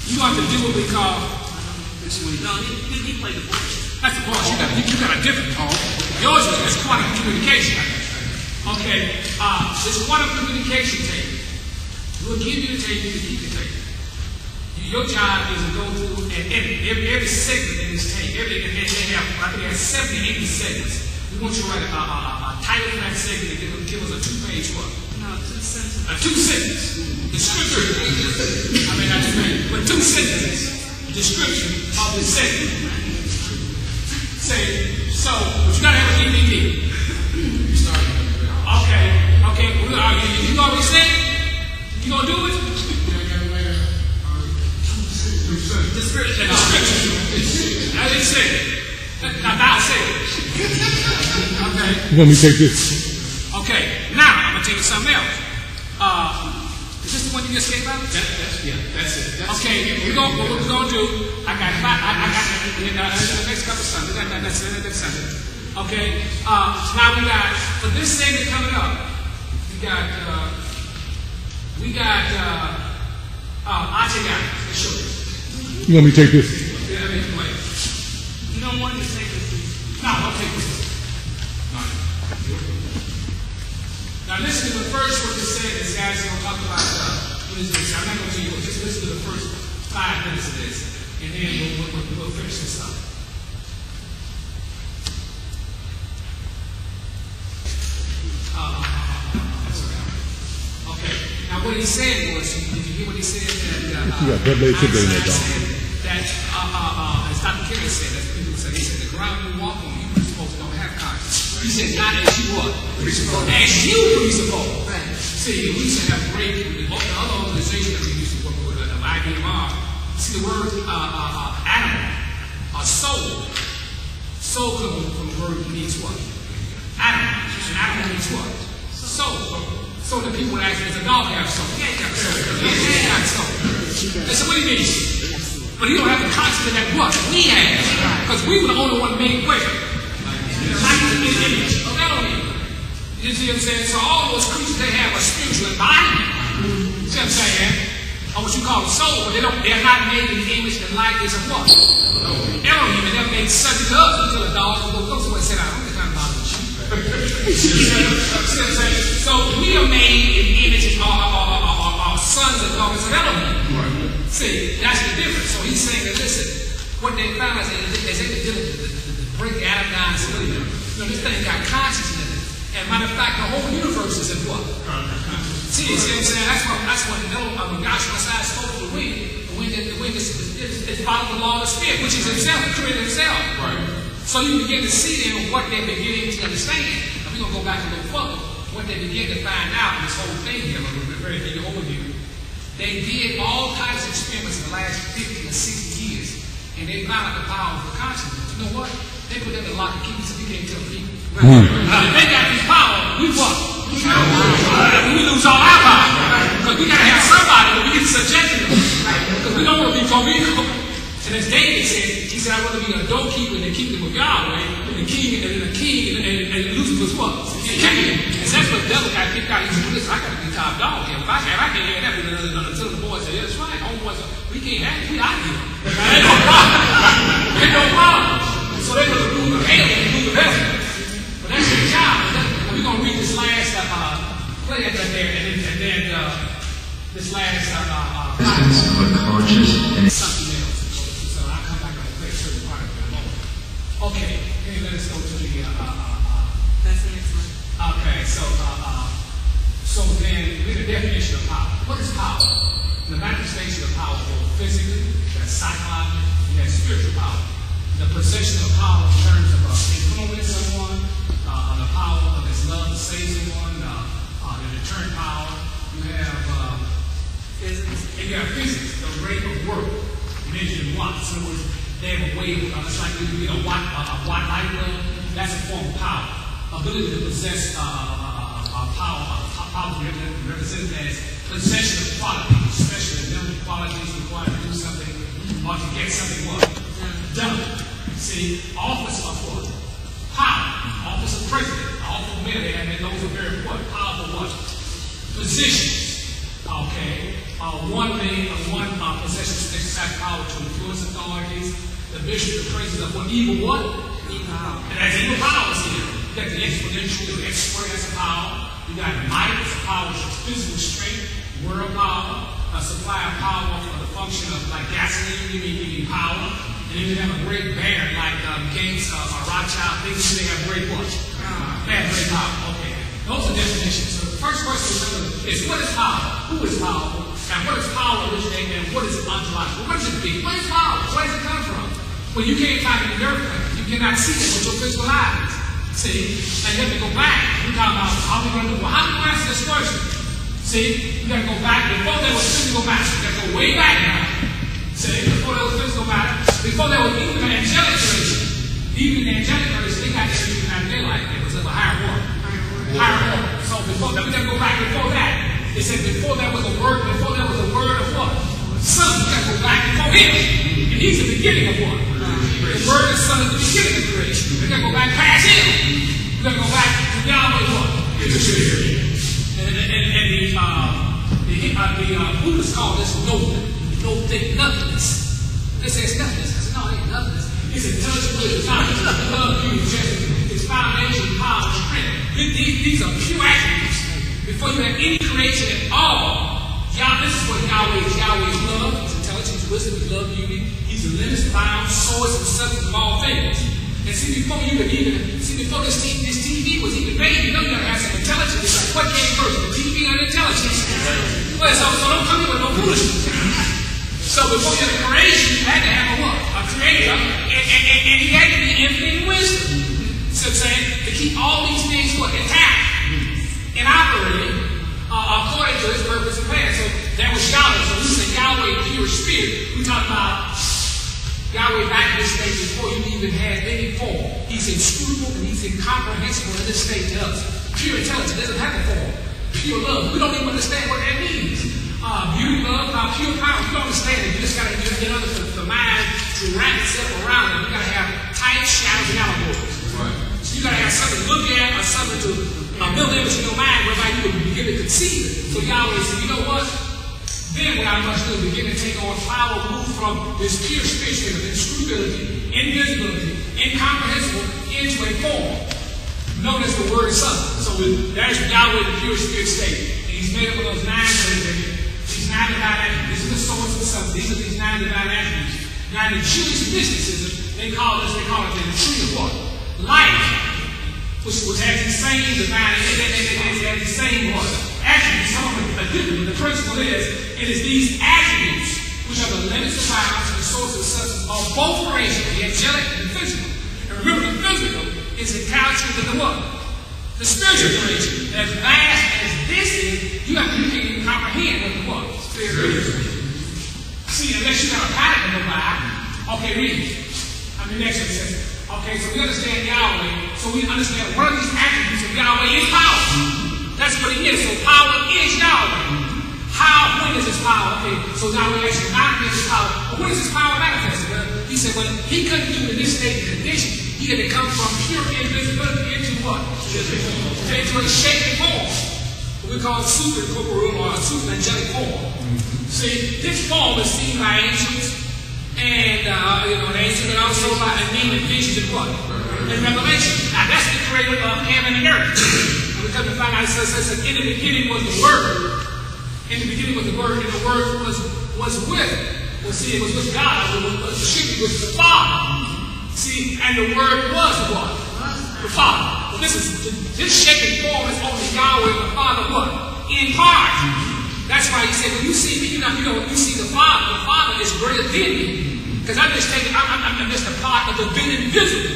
You're going to have to do what we call. No, he played the ball. That's the ball. You got a different ball. Yours is quantum communication. Okay. This quantum communication tape. We'll give you the tape. You can keep the tape. Your job is to go through and edit every segment in this tape. I think they have 70, 80 segments. We want you to write a title for that segment and give us a 2-page what? No, 2 sentences. A 2-sentence description. I mean, not 2 pages, but 2 sentences description of the segment. Say, so, but you gotta have a DVD. Okay. You already said it? You gonna do it? Description. I didn't say it. Now say it. Okay. Let me take this. Okay. Now I'm gonna take you something else. Is this the one you just gave out? That's it. Okay. What we're gonna do? I got the next couple of Sundays. That's next Sunday. Okay. Now we got for this segment coming up. We got Archie. You want me to take this? Yeah, I mean, wait. You don't want to take this. No, I'll take this. Now listen to the first one that said this, guys. We'll talk about what is this. I'm not going to tell you. Just listen to the first 5 minutes of this, and then we'll finish this up. That's right. Okay. Now what he said was, did you hear what he said? That as Dr. Kerry said, as people said, he said the ground you walk on, you presuppose don't have conscience. He said, not as you what? As you presuppose. Right. See, we used to have great, the other organization that we used to work with, IBMR. See the word animal, soul. Soul comes from the word means what? Animal. An animal means what? Soul. So the people would ask, does a dog have soul? He ain't got soul. He ain't got soul. They said, what do you mean? But he don't have the concept that what we have. Because we were the only one made where? Like in the image of Elohim. You see what I'm saying? So all those creatures, they have a spiritual embodiment. You see what I'm saying? Or what you call the soul, but they're not made in the image and likeness of what? Elohim, and they're made subject to us until a dog will go somewhere and say, I don't think I'm bothered with you. See what I'm saying? So we are made in the image of our sons and daughters of Elohim. See, that's the difference. So he's saying that, listen, what they found is they did to break Adam down and split him. You know, this thing got consciousness in it. And matter of fact, the whole universe is in what? See what I'm saying? That's what when God spoke to the wind is following the law of the spirit, which is himself, created himself. Right. So you begin to see them what they're beginning to understand. And we're going to go back a little further. What they begin to find out in this whole thing here, I'm going to very big overview. They did all kinds of experiments in the last 50 or 60 years, and they found out the power of the consciousness. You know what? They put that in a lock and key so we can't tell people. If they got this power, we what? We lose all our power. Because we got to have somebody that we get subjected to. Because we don't want to be co-equal. And as David said, he said, I want to be a doorkeeper in the kingdom of Yahweh, and the king, and Lucifer's what? King. And that's what the devil got kicked out. He said, listen, I got to be top dog here. If I can't hear that, until the boys say, yeah, that's right. Homeboys, we can't have it. We out here. Ain't no problem. Ain't no problem. So they're going to move the hell and move the heaven. But that's their job. We're going to read this last play that there, and then this last something else. So I'll come back and play a certain part of it in a moment. Okay, let us go to the that's the next one. Okay, so then with the definition of power. What is power? The manifestation of power, both physically, that's psychology, and that's spiritual power. The possession of power in terms of influencing someone, the power of his love to save someone, the deterrent power. You have physics. And you have physics, the rate of work measured in watts. In other words, they have a way of, it's like when you get a watt light bulb, that's a form of power. Ability to possess power represented as possession of qualities, especially mental qualities required to do something or to get something what? Done. See, office of what? Power. Office of president. Office of mayor, and those are very important. Powerful what? Positions. Okay. One possession to exercise the mystery, the praises of what evil what? And that's evil powers here. You got the exponential, the express power. You got might, it's power, physical strength, world power, a supply of power for the function of like gasoline, you need power. And then you have a great baron like Gates or Rothschild, things they have great what? They have great power. Okay. Those are definitions. So the first question is what is power? Who is powerful? And what is power originate? And what is it ontological? What does it mean? What is power? Where does it come from? Well, you can't type it in the earthquake. You cannot see it with your physical eyes. See? And you have to go back. We're talking about how we're going to do. Well, how do you answer this question? See? You got to go back. Before there was physical matter, you got to go way back now. See? Before there was physical matter, before there was even an angelic creation. Even the angelic creation, they got everything out of their life. It was of a higher order. Higher order. So before that, we got to go back before that. It said before there was a word of what? Son, we got to go back before him. And he's the beginning of what? The word of son is the beginning of creation. We got to go back past him. We got to go back to Yahweh what? And the Buddhists call this no think nothingness. They say it's nothingness. I said, no, it ain't nothingness. It's intelligent wisdom, knowledge, love, beauty, justice, its foundation, power, strength. These are pure attributes. Before you have any creation at all, this is what Yahweh is. Yahweh is love, He's intelligence, wisdom, His love, beauty. He's the limits, bound, source, and substance of all things. And see, before this TV was even made, you know you gotta have some intelligence. It's like, what came first, the TV or the intelligence? Well, so don't come here with no foolishness. So before you had a creation, you had to have a what? A creator, and he had to be infinite wisdom. So saying, to keep all these things what? Intact and operating according to his purpose and plan. So that was Yahweh. So we say Yahweh, pure spirit. We talk about Yahweh back in this state before you even had any form. He's inscrutable and he's incomprehensible in this state to us. Pure intelligence doesn't have a form. Pure love. We don't even understand what that means. Beauty, love, pure power. You don't understand it. You just got to get under the mind to wrap itself around it. You got to have tight shadows and allegories. Right. So you got to have something to look at or something to build image in your mind whereby you can begin to conceive it. So Yahweh said, you know what? Then what I must do is begin to take on power, move from this pure spirit state of inscrutability, invisibility, incomprehensible, into a form known as the word son. So there's Yahweh, the pure spirit state. And he's made up of those 9 words. These 9 divine attributes. This is the source of something. These are these 9 divine attributes. Now in the Jewish mysticism, they call it the tree of what? Life. Which has the same divine, it has the same attributes. Some of them are different, but the principle is, it is these attributes which are the limits of powers and the source of substance of both creation, the angelic and the physical. And remember, the physical is encountering with the what? The spiritual creation. As vast as this is, you can't even comprehend what the what? Spiritual. See, unless you got a pattern to go by. Okay, read. Next one says, okay, so we understand Yahweh, so we understand one of these attributes of Yahweh is power. That's what he is. So power is Yahweh. When is his power? Okay, so Yahweh actually not his power. But when is his power manifested? Well, he said, well, he couldn't do it in this state and condition. He had to come from pure invisibility into what? Into a shaping form. What we call supercorporeal or super-angelic form. See, this form is seen by angels. And, an angel, and also by a demon visions and what? And revelation. Now, that's the creator of heaven and earth. And we come to find out, it says, in the beginning was the Word. In the beginning was the Word, and the Word was with. Well, see, it was with God. It was the Father. See, and the Word was what? The Father. Well, this shaping form is only Yahweh and the Father what? In part. That's why he said, when you see me, when you see the Father is greater than me. Because I'm just a part of the big invisible.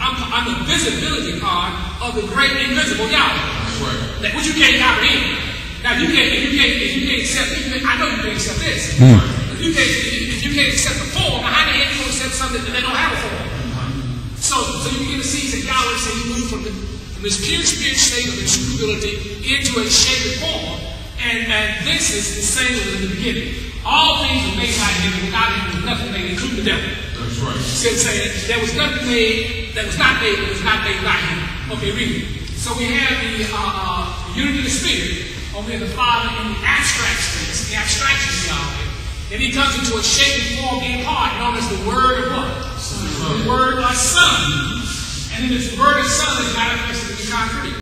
I'm the visibility part of the great invisible Yahweh. That's right. Like, which you can't comprehend. Now, if you can't accept it, I know you can't accept this. If you can't accept the form, how the hell you going to accept something that they don't have a form? So you begin to see that Yahweh said he moved from this pure spirit state of inscrutability into a shaped form. And this is the same as in the beginning. All things were made by him, and without him was nothing made, including the devil. That's right. Saying there was nothing made that was not made by him. Okay, read it. So we have the unity of the Spirit, or we have the Father in the abstract space, the abstraction of Yahweh. Then he comes into a shaping form in part, known as the Word of what? God's Son, and then this word of Son is manifested in concrete.